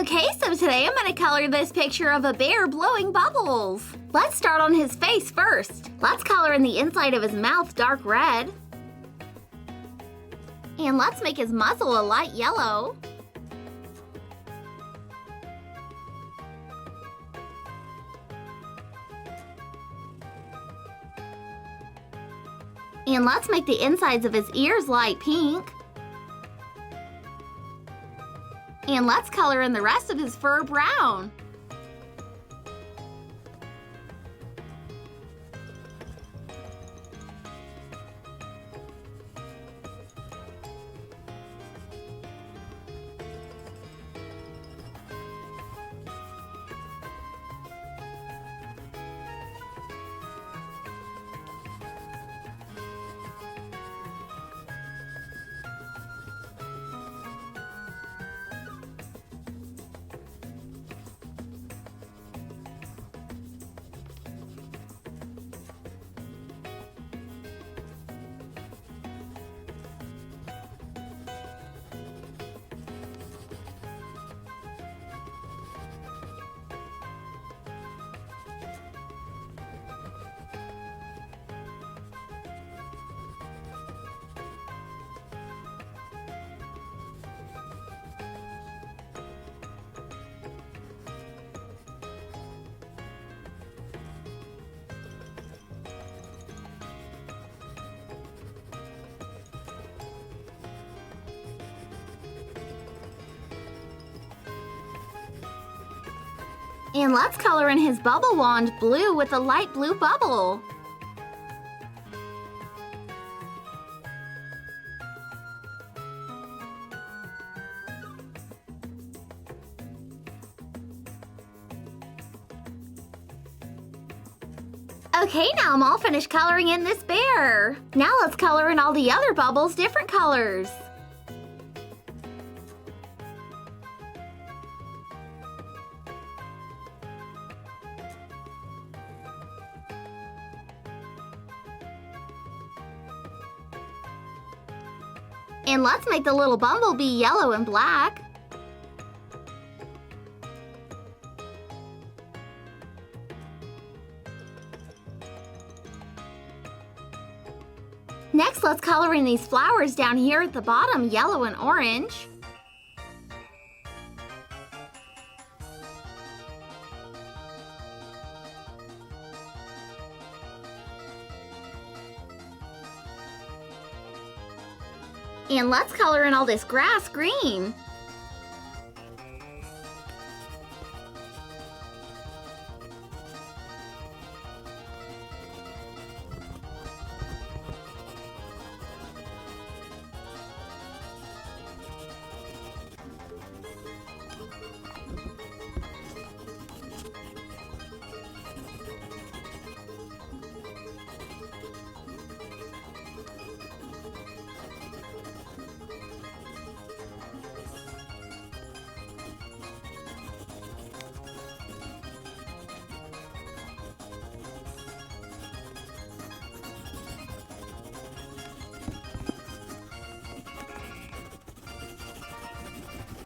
Okay, so today I'm going to color this picture of a bear blowing bubbles. Let's start on his face first. Let's color in the inside of his mouth dark red. And let's make his muzzle a light yellow. And let's make the insides of his ears light pink. And let's color in the rest of his fur brown. And let's color in his bubble wand blue with a light blue bubble. Okay, now I'm all finished coloring in this bear. Now let's color in all the other bubbles different colors. And let's make the little bumblebee yellow and black. Next, let's color in these flowers down here at the bottom, yellow and orange. And let's color in all this grass green.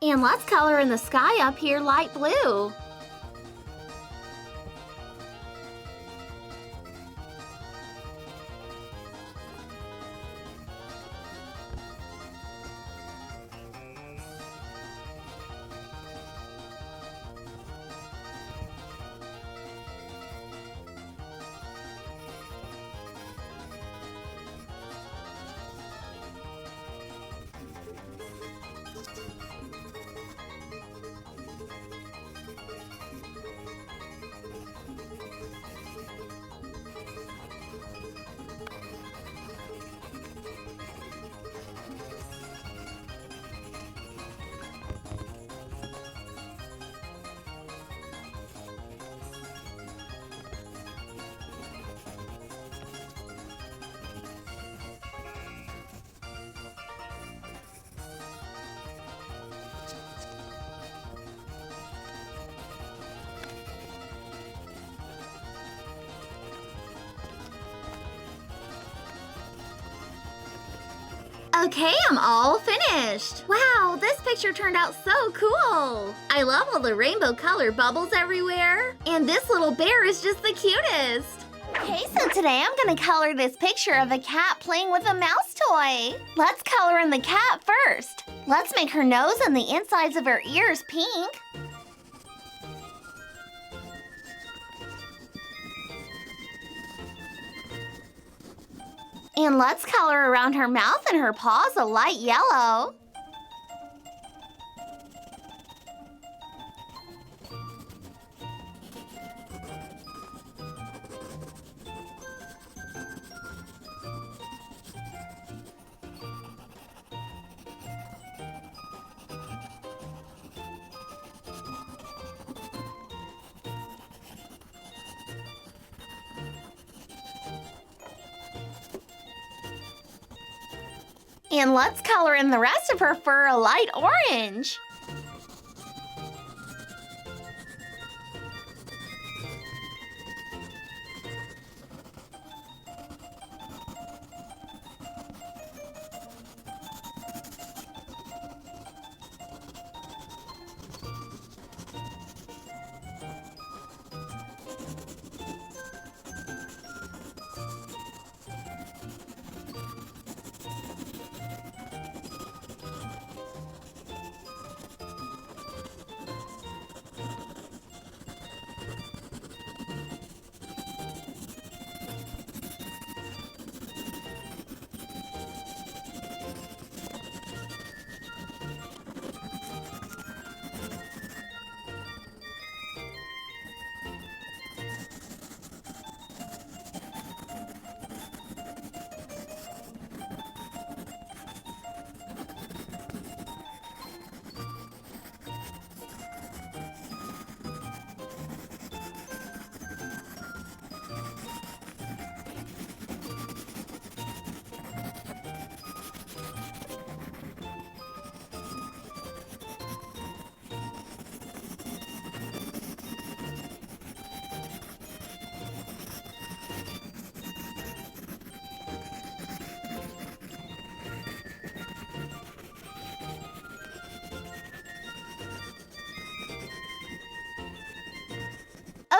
And let's color in the sky up here light blue. Okay, I'm all finished. Wow, this picture turned out so cool. I love all the rainbow color bubbles everywhere. And this little bear is just the cutest. Okay, so today I'm gonna color this picture of a cat playing with a mouse toy. Let's color in the cat first. Let's make her nose and the insides of her ears pink. And let's color around her mouth and her paws a light yellow. And let's color in the rest of her fur a light orange.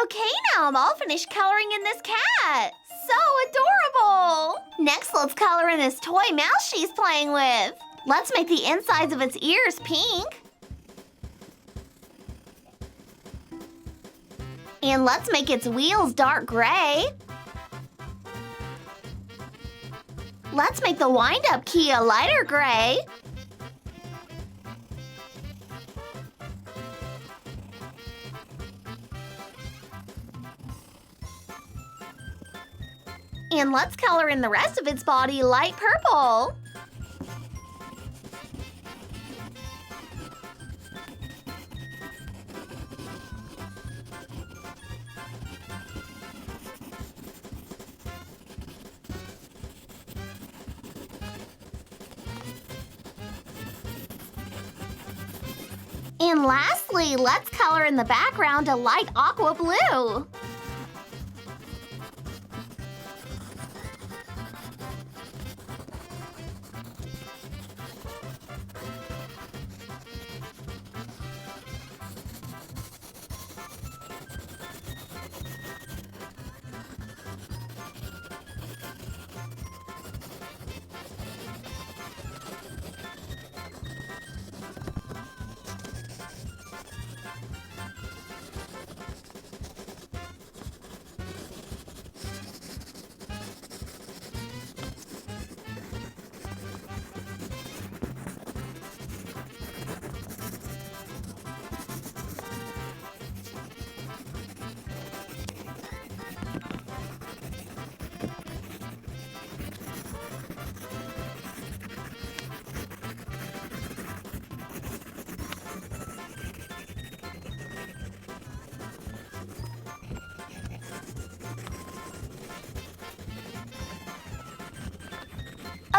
Okay, now I'm all finished coloring in this cat. So adorable! Next, let's color in this toy mouse she's playing with. Let's make the insides of its ears pink. And let's make its wheels dark gray. Let's make the wind-up key a lighter gray. And let's color in the rest of its body light purple. And lastly, let's color in the background a light aqua blue.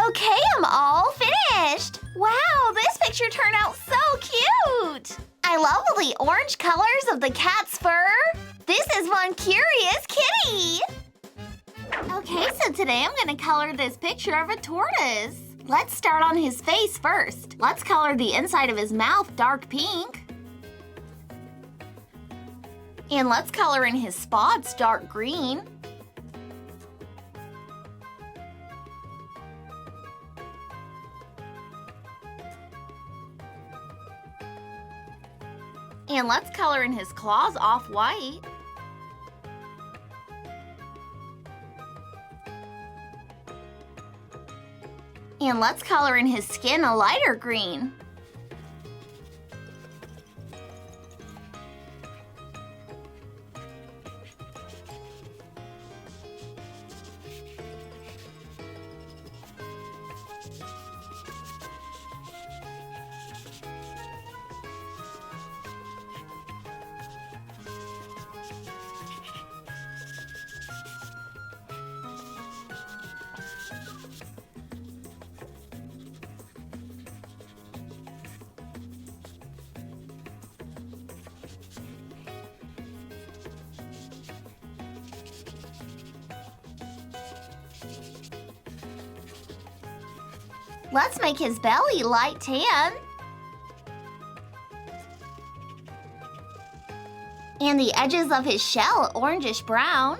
Okay, I'm all finished. Wow, this picture turned out so cute. I love all the orange colors of the cat's fur. This is one curious kitty. Okay, so today I'm gonna color this picture of a tortoise. Let's start on his face first. Let's color the inside of his mouth dark pink. And let's color in his spots dark green. And let's color in his claws off-white. And let's color in his skin a lighter green. Let's make his belly light tan. And the edges of his shell orangish brown.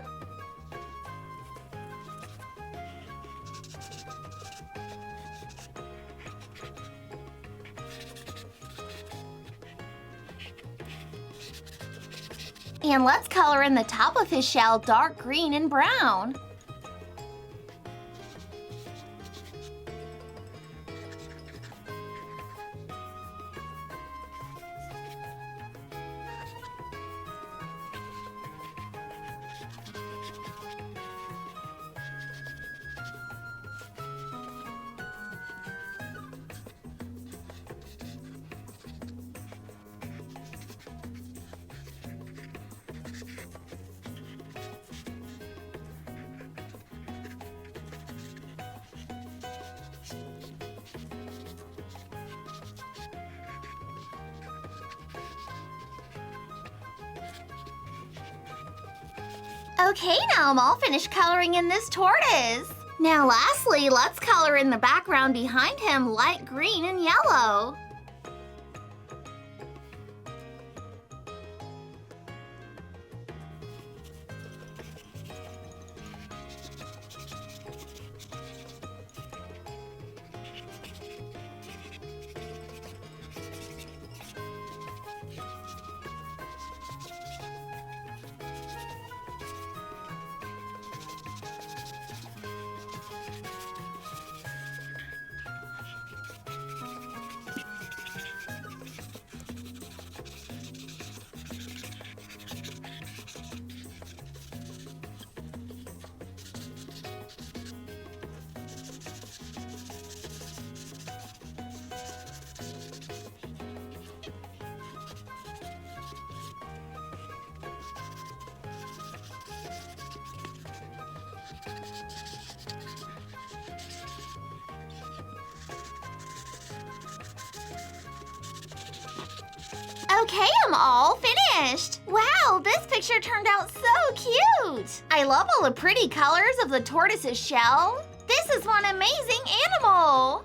And let's color in the top of his shell dark green and brown. Okay, now I'm all finished coloring in this tortoise. Now lastly, let's color in the background behind him light green and yellow. Okay, I'm all finished. Wow, this picture turned out so cute. I love all the pretty colors of the tortoise's shell. This is one amazing animal.